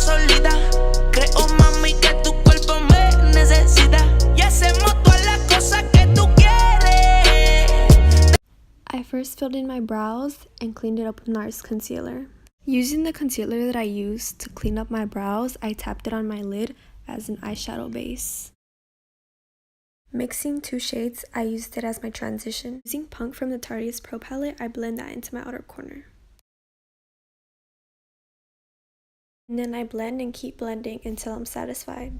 solita. Creo, mami, que tu cuerpo me necesita. Y hacemos todas las cosas que tú quieres. I first filled in my brows and cleaned it up with NARS concealer. Using the concealer that I used to clean up my brows, I tapped it on my lid as an eyeshadow base. Mixing two shades, I used it as my transition. Using Punk from the Tartiest Pro Palette, I blend that into my outer corner. And then I blend and keep blending until I'm satisfied.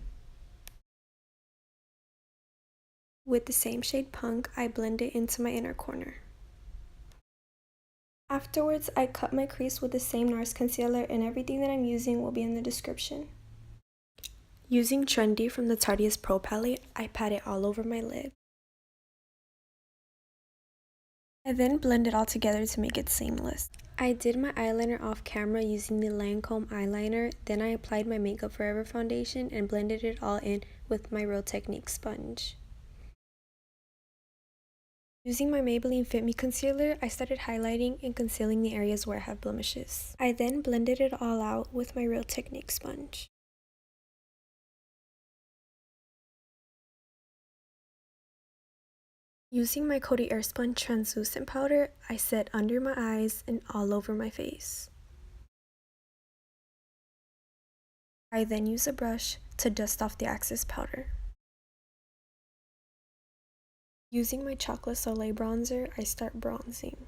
With the same shade Punk, I blend it into my inner corner. Afterwards, I cut my crease with the same NARS concealer, and everything that I'm using will be in the description. Using Trendy from the Tartiest Pro Palette, I pat it all over my lid. I then blend it all together to make it seamless. I did my eyeliner off camera using the Lancôme eyeliner, then I applied my Makeup Forever foundation and blended it all in with my Real Technique sponge. Using my Maybelline Fit Me concealer, I started highlighting and concealing the areas where I have blemishes. I then blended it all out with my Real Technique sponge. Using my Coty Airspun translucent powder, I set under my eyes and all over my face. I then use a brush to dust off the excess powder. Using my chocolate Soleil bronzer, I start bronzing.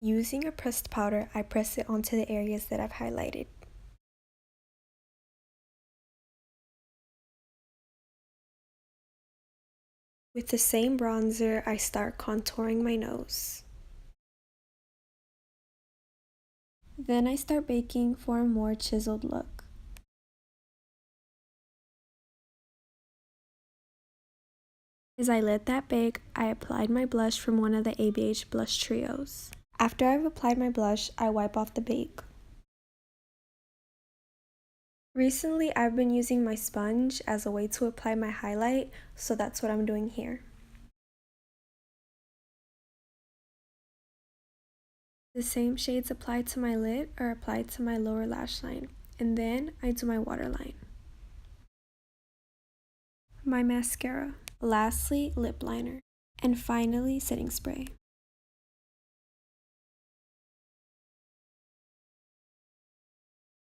Using a pressed powder, I press it onto the areas that I've highlighted. With the same bronzer, I start contouring my nose. Then I start baking for a more chiseled look. As I let that bake, I applied my blush from one of the ABH blush trios. After I've applied my blush, I wipe off the bake. Recently, I've been using my sponge as a way to apply my highlight, so that's what I'm doing here. The same shades applied to my lid are applied to my lower lash line, and then I do my waterline. My mascara. Lastly, lip liner. And finally, setting spray.